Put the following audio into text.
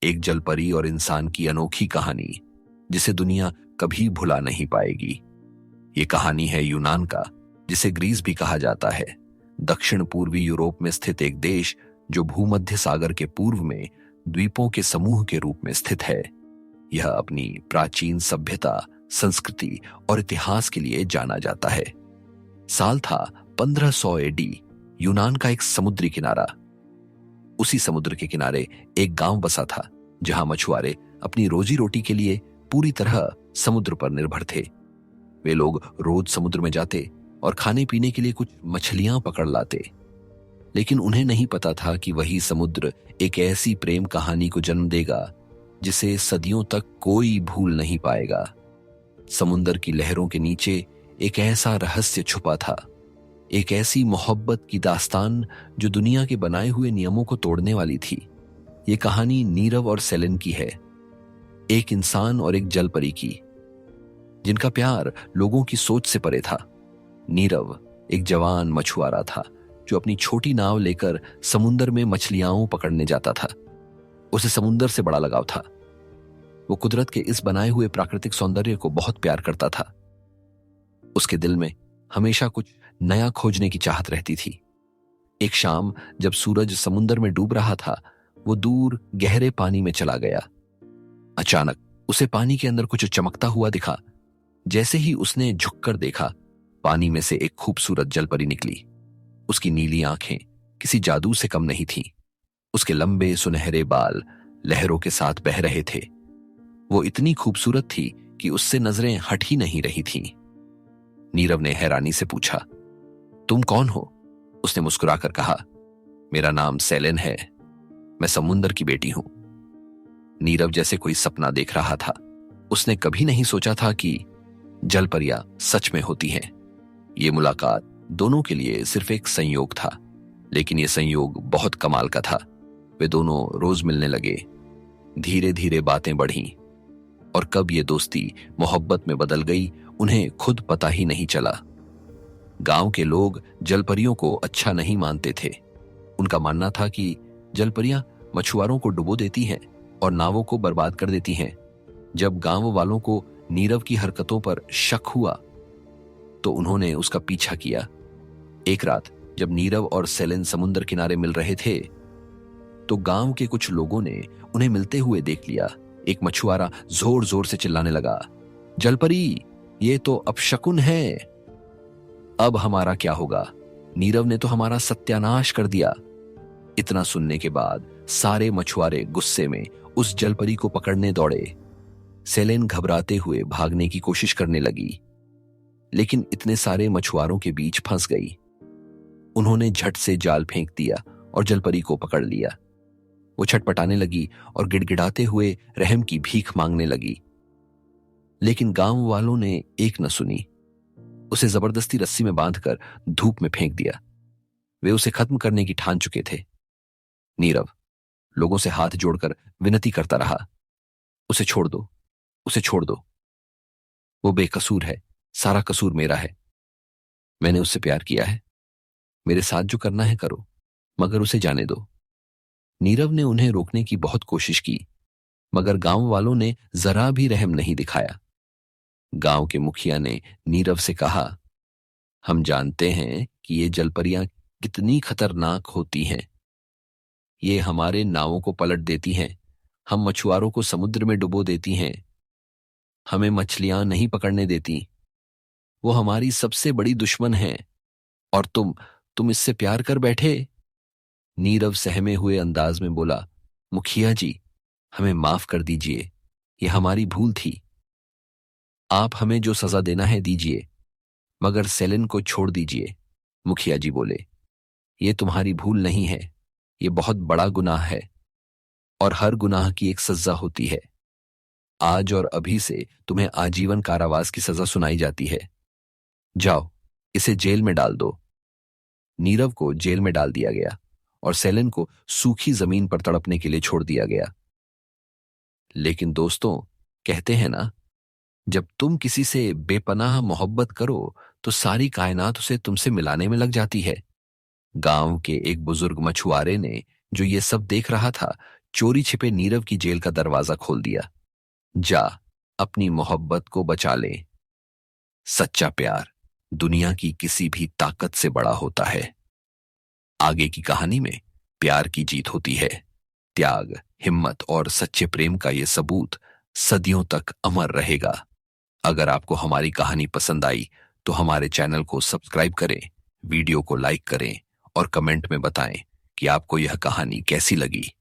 एक जलपरी और इंसान की अनोखी कहानी जिसे दुनिया कभी भुला नहीं पाएगी। ये कहानी है यूनान का, जिसे ग्रीस भी कहा जाता है। दक्षिण पूर्वी यूरोप में स्थित एक देश जो भूमध्य सागर के पूर्व में द्वीपों के समूह के रूप में स्थित है। यह अपनी प्राचीन सभ्यता, संस्कृति और इतिहास के लिए जाना जाता है। साल था 1500 एडी। यूनान का एक समुद्री किनारा। उसी समुद्र के किनारे एक गांव बसा था जहां मछुआरे अपनी रोजी रोटी के लिए पूरी तरह समुद्र पर निर्भर थे। वे लोग रोज समुद्र में जाते और खाने पीने के लिए कुछ मछलियां पकड़ लाते, लेकिन उन्हें नहीं पता था कि वही समुद्र एक ऐसी प्रेम कहानी को जन्म देगा जिसे सदियों तक कोई भूल नहीं पाएगा। समुद्र की लहरों के नीचे एक ऐसा रहस्य छुपा था, एक ऐसी मोहब्बत की दास्तान जो दुनिया के बनाए हुए नियमों को तोड़ने वाली थी। ये कहानी नीरव और सेलेन की है, एक इंसान और एक जलपरी की, जिनका प्यार लोगों की सोच से परे था। नीरव एक जवान मछुआरा था जो अपनी छोटी नाव लेकर समुद्र में मछलियां पकड़ने जाता था। उसे समुद्र से बड़ा लगाव था। वो कुदरत के इस बनाए हुए प्राकृतिक सौंदर्य को बहुत प्यार करता था। उसके दिल में हमेशा कुछ नया खोजने की चाहत रहती थी। एक शाम जब सूरज समुद्र में डूब रहा था, वो दूर गहरे पानी में चला गया। अचानक उसे पानी के अंदर कुछ चमकता हुआ दिखा। जैसे ही उसने झुककर देखा, पानी में से एक खूबसूरत जलपरी निकली। उसकी नीली आंखें किसी जादू से कम नहीं थीं। उसके लंबे सुनहरे बाल लहरों के साथ बह रहे थे। वो इतनी खूबसूरत थी कि उससे नजरें हट ही नहीं रही थीं। नीरव ने हैरानी से पूछा, तुम कौन हो? उसने मुस्कुराकर कहा, मेरा नाम सेलेन है। मैं समुंदर की बेटी हूं। नीरव जैसे कोई सपना देख रहा था। उसने कभी नहीं सोचा था कि जलपरियां सच में होती हैं। ये मुलाकात दोनों के लिए सिर्फ एक संयोग था, लेकिन यह संयोग बहुत कमाल का था। वे दोनों रोज मिलने लगे। धीरे धीरे बातें बढ़ीं और कब ये दोस्ती मोहब्बत में बदल गई, उन्हें खुद पता ही नहीं चला। गांव के लोग जलपरियों को अच्छा नहीं मानते थे। उनका मानना था कि जलपरियां मछुआरों को डुबो देती हैं और नावों को बर्बाद कर देती हैं। जब गांव वालों को नीरव की हरकतों पर शक हुआ तो उन्होंने उसका पीछा किया। एक रात जब नीरव और सेलेन समुद्र किनारे मिल रहे थे तो गांव के कुछ लोगों ने उन्हें मिलते हुए देख लिया। एक मछुआरा जोर जोर से चिल्लाने लगा, जलपरी, ये तो अपशकुन है। अब हमारा क्या होगा? नीरव ने तो हमारा सत्यानाश कर दिया। इतना सुनने के बाद सारे मछुआरे गुस्से में उस जलपरी को पकड़ने दौड़े। सेलेन घबराते हुए भागने की कोशिश करने लगी, लेकिन इतने सारे मछुआरों के बीच फंस गई। उन्होंने झट से जाल फेंक दिया और जलपरी को पकड़ लिया। वो छटपटाने लगी और गिड़गिड़ाते हुए रहम की भीख मांगने लगी, लेकिन गांव वालों ने एक न सुनी। उसे जबरदस्ती रस्सी में बांधकर धूप में फेंक दिया। वे उसे खत्म करने की ठान चुके थे। नीरव लोगों से हाथ जोड़कर विनती करता रहा, उसे छोड़ दो, उसे छोड़ दो। वो बेकसूर है, सारा कसूर मेरा है। मैंने उससे प्यार किया है। मेरे साथ जो करना है करो, मगर उसे जाने दो। नीरव ने उन्हें रोकने की बहुत कोशिश की, मगर गांव वालों ने जरा भी रहम नहीं दिखाया। गांव के मुखिया ने नीरव से कहा, हम जानते हैं कि ये जलपरियां कितनी खतरनाक होती हैं। ये हमारे नावों को पलट देती हैं, हम मछुआरों को समुद्र में डुबो देती हैं, हमें मछलियां नहीं पकड़ने देती। वो हमारी सबसे बड़ी दुश्मन है और तुम इससे प्यार कर बैठे। नीरव सहमे हुए अंदाज में बोला, मुखिया जी, हमें माफ कर दीजिए, ये हमारी भूल थी। आप हमें जो सजा देना है दीजिए, मगर सेलेन को छोड़ दीजिए। मुखिया जी बोले, ये तुम्हारी भूल नहीं है, ये बहुत बड़ा गुनाह है और हर गुनाह की एक सजा होती है। आज और अभी से तुम्हें आजीवन कारावास की सजा सुनाई जाती है। जाओ, इसे जेल में डाल दो। नीरव को जेल में डाल दिया गया और सेलेन को सूखी जमीन पर तड़पने के लिए छोड़ दिया गया। लेकिन दोस्तों, कहते हैं ना, जब तुम किसी से बेपनाह मोहब्बत करो तो सारी कायनात उसे तुमसे मिलाने में लग जाती है। गांव के एक बुजुर्ग मछुआरे ने, जो ये सब देख रहा था, चोरी छिपे नीरव की जेल का दरवाजा खोल दिया। जा, अपनी मोहब्बत को बचा ले। सच्चा प्यार दुनिया की किसी भी ताकत से बड़ा होता है। आगे की कहानी में प्यार की जीत होती है। त्याग, हिम्मत और सच्चे प्रेम का यह सबूत सदियों तक अमर रहेगा। अगर आपको हमारी कहानी पसंद आई तो हमारे चैनल को सब्सक्राइब करें, वीडियो को लाइक करें और कमेंट में बताएं कि आपको यह कहानी कैसी लगी।